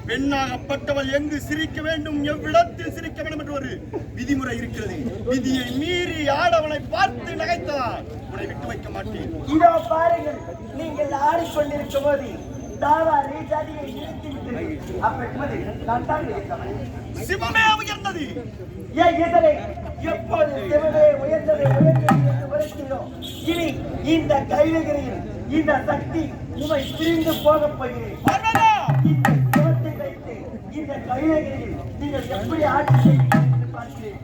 பெண்ணாகப்பட்டவள் எங்கு சிரிக்க வேண்டும், எவ்விடத்தில் சிரிக்க வேண்டும் என்று ஒரு விதிமுறை இருக்கிறது. விதியை மீறி ஆடவனை பார்த்து நகைத்தால் உன்னை விட்டு வைக்க மாட்டேன். இதோ பாருங்கள், நீங்கள் ஆடிக்கொண்டிருக்கும் போது சிவமே உயர்ந்தது. எப்போது சிவமே உயர்ந்தது என்று உரைக்கிறோம். இனி இந்த கைலகிரியில் இந்த சக்தி உமை பிரிந்து போகப் போகிறேன். இந்த சிவத்தை வைத்து இந்த கைலகிரியில் நீங்கள் எப்படி ஆட்சி செய்வீர்கள் என்று பார்க்கிறேன்.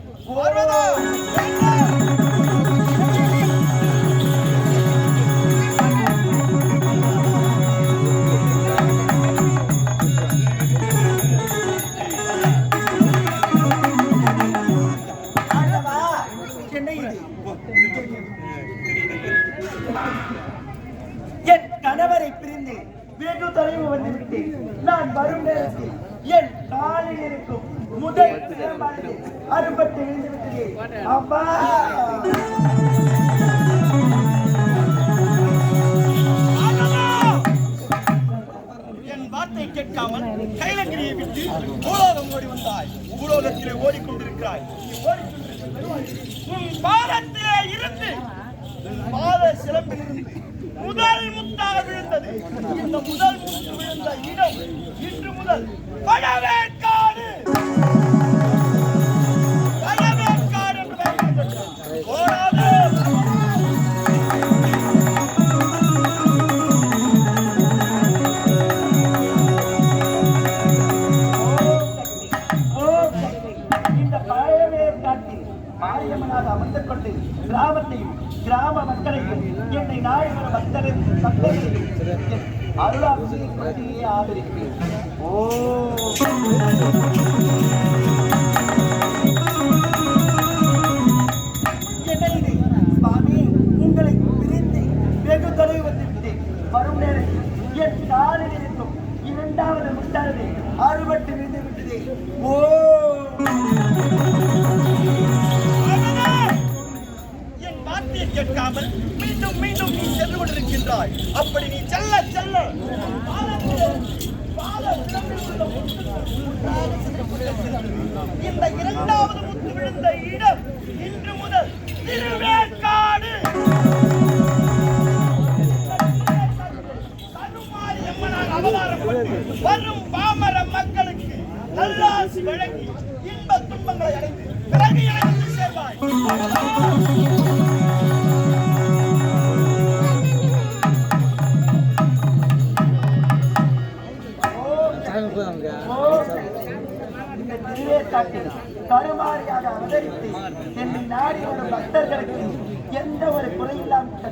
என் கணவரை பிரிந்து வெகு தொலைவு வந்துவிட்டேன். நான் வரும் நேரத்தில் என் காலில் இருக்கும் முதல் அறுபட்டு விழுந்து விட்டது. அப்பா என் வார்த்தை கேட்காமல் கைலகிரியை விட்டு பூலோகம் ஓடி வந்தாய். பூலோகத்திலே ஓடிக்கொண்டிருக்கிறாய். உன் பாதத்திலே இருந்து பாத சிலம்பிலிருந்து முதல் முத்தாக விழுந்தது. இந்த முதல் முத்து விழுந்த இடம் இன்று முதல் பழவேற்காடு. பழவேற்காடு என்று ஓடாது. இந்த பழவேற்காட்டில் மாரியம்மனாக அமர்ந்து கொண்டு கிராமத்தையும் கிராம மக்களையும் என்னை நாயகர பக்தர்களையும் அருளாட்சியை ஆதரிப்பேன். சுவாமி, உங்களை பிரிந்து வெகு தொலைவு வந்துவிட்டேன். வரும் நேரத்தில் என் காலில் இருக்கும் இரண்டாவது முட்டானது அறுபட்டு விழுந்து விட்டது. கேட்காமல் மீண்டும் மீண்டும் நீ சென்று கொண்டிருக்கின்றாய். அப்படி நீ செல்ல செல்ல இந்த இரண்டாவது முத்து விழுந்த இடம் இன்று முதல் திருவேற்காடு. கருமாரியம்மனாக அவதாரப்பட்டு வரும் பாமர மக்களுக்கு நல்லாசி வழங்கி இன்ப துன்பங்களை அடைந்து பிறகு எனக்கு சேர்வாய். கருமாரியாக அவதரித்து என்னை நாடி வரும் பக்தர்களுக்கு எந்த ஒரு குறையில்லாமல்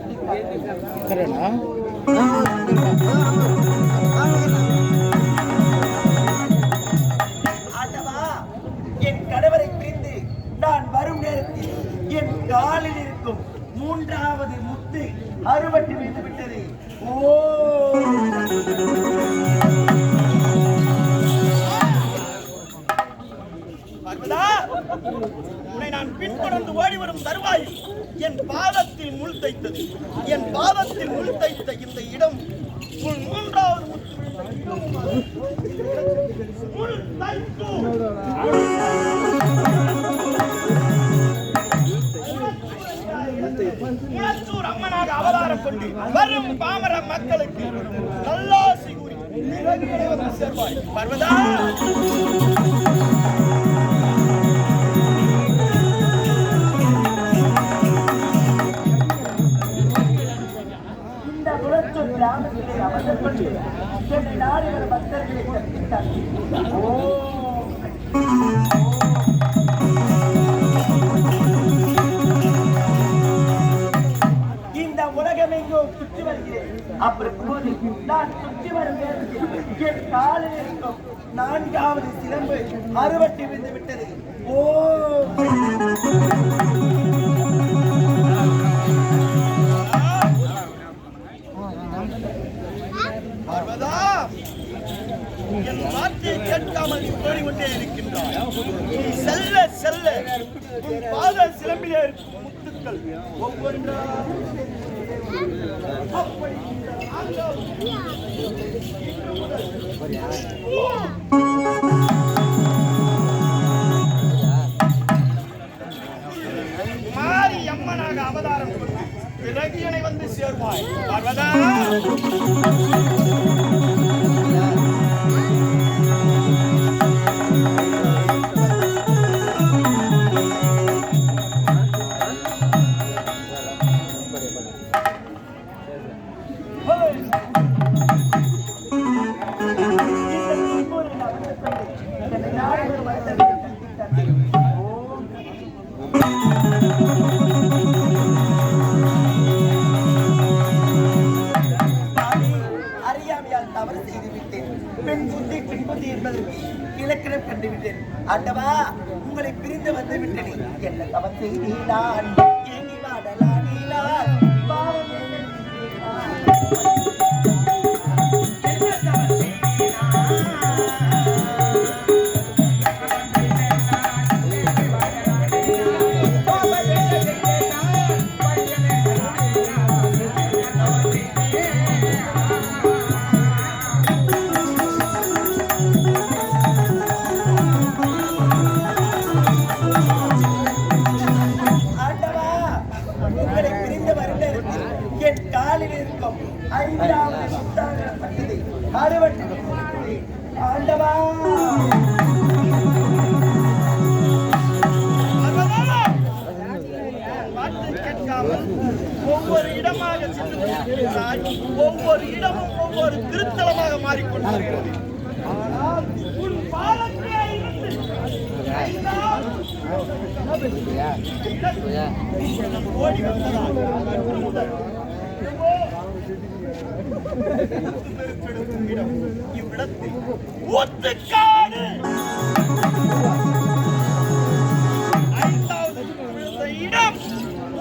ஆண்டவா, என் கணவரை பிரிந்து நான் வரும் நேரத்தில் என் காலில் இருக்கும் மூன்றாவது முத்து அறுபட்டு விழுந்து விட்டது. உன்னை நான் பின்தொடர்ந்து ஓடி வரும் தருவாயில் என் பாதத்தில் முள் தைத்தது. என் பாதத்தில் முள் தைத்த இந்த இடம் உன் மூன்றாவது முள் தைத்து முளத்தூர் அம்மனாக அவதாரம் கொண்டு வரும் பாமர மக்களுக்கு நல்லாசி கூறி பிறகு வந்து சேர்வாய். பர்வதா இந்த குளத்தூர் கிராமத்திலே அமர்ந்து என்னை நாடி வரும் பக்தர்களை கற்பித்தார். இந்த உலகமெங்கோ சுற்றி வருகிறேன். அப்படி போது நான் சுற்றி வரும் நேரத்தில் என் காலில் இருக்கும் 4வது சிலம்பு அறுவட்டி விழுந்து விட்டது. பர்வதா, என் வார்த்தையை கேட்காமல் நீ ஓடிக்கொண்டே இருக்கின்றாய். நீ செல்ல செல்ல உன் பாத சிலம்பிலே இருக்கும் முத்துக்கள் ஒவ்வொன்றா மாறி அம்மனாக அவதாரம் கொண்டு பிறகு என்னை வந்து சேர்வாய். பர்வதா தவறு செய்துவிட்டேன். பெண் புத்தி என்பதற்கு இலக்கணம் கண்டுவிட்டேன். ஆண்டவா, உங்களை பிரிந்து வந்து விட்டேன். என்ன தவறு செய்தீனான்? ஏங்கி வாடலானீனான். பாவம் என்ன செய்தீனான்? என் காலில் இருக்கும் 5வது சுத்தான பட்டதை அறுவடை ஆண்டவா. கேட்காமல் ஒவ்வொரு இடமாக சென்று ஒவ்வொரு இடமும் ஒவ்வொரு திருத்தலமாக மாறிக்கொண்டிருக்கிறது. ஆனால் உன் பாலத்திலே இருந்து ஓடி வந்ததாக இவ்விடத்தில் ஊத்துக்காடு 5வது விழுந்த இடம்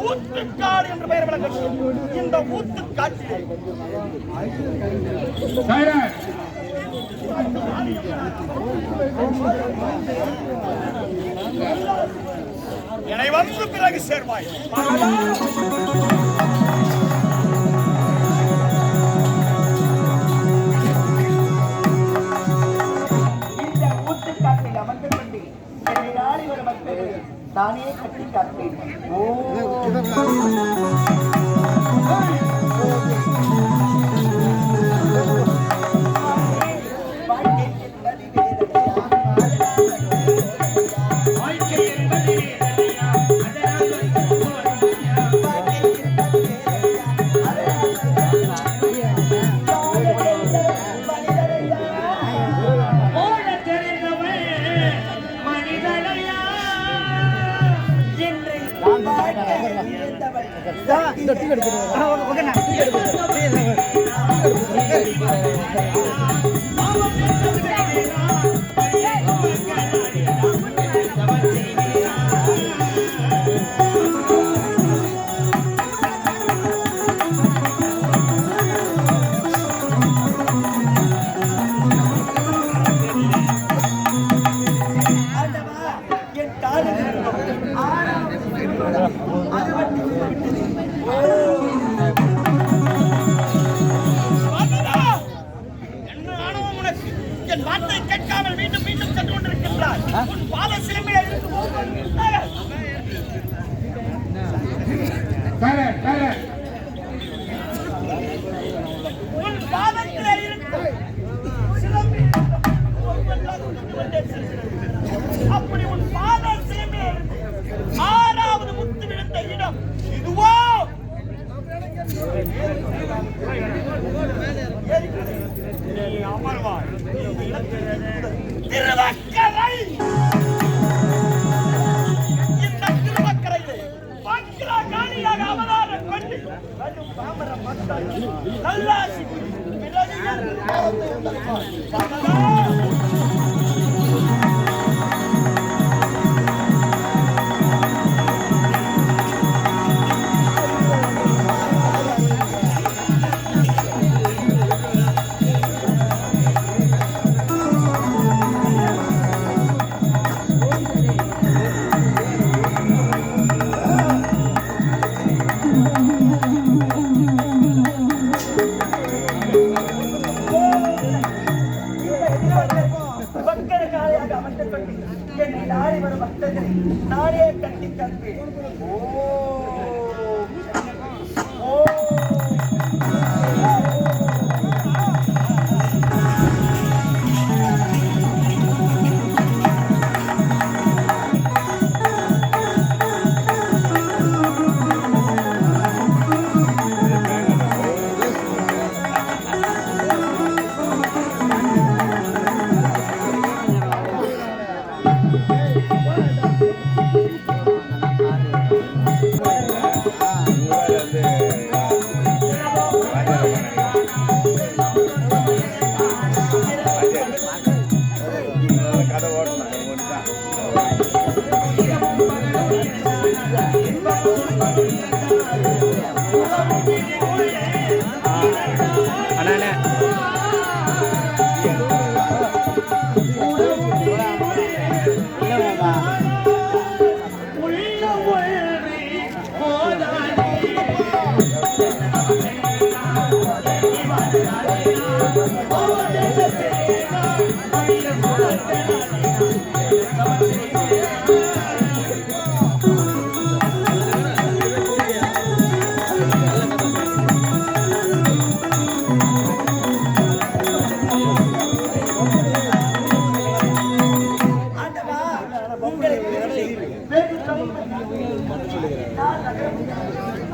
ஊத்துக்காடு என்று பெயர் விளங்கும். இந்த ஊத்துக்காட்டில் என்னை வந்து பிறகு சேர்வாய். இந்த ஊத்துக்காட்டில் அமர்ந்து கொண்டு என்னை நாடி வரும் மக்களை நானே கட்டி காப்பேன். என் வார்த்தை கேட்காமல் மீண்டும் மீண்டும் சென்று கொண்டிருக்கின்றார். உன் பாத சிலம்பிலே இருக்கும் உன் பாதத்திலே இருக்கும் சிலம்பு ஒவ்வொன்றாக உதிர்ந்து கொண்டே செல்கிறது. அப்படி உன் பாத சிலம்பிலே இருந்து 6வது முத்து விழுந்த இடம் இதுவோ? திருவக்கரை. இந்த திருவக்கரையிலே பக்ராகாணியாக அவதாரம் கொண்டு வரும் பாமர மக்கள் நல்லாசி பிறகு பக்தர்களாக அமர்ந்து கொண்டு என்னை நாடி வரும் பக்தர்களை நானே கட்டி காப்பேன்.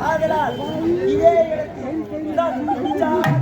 ஆதலால் இதே இடத்தில் நான் தனியாக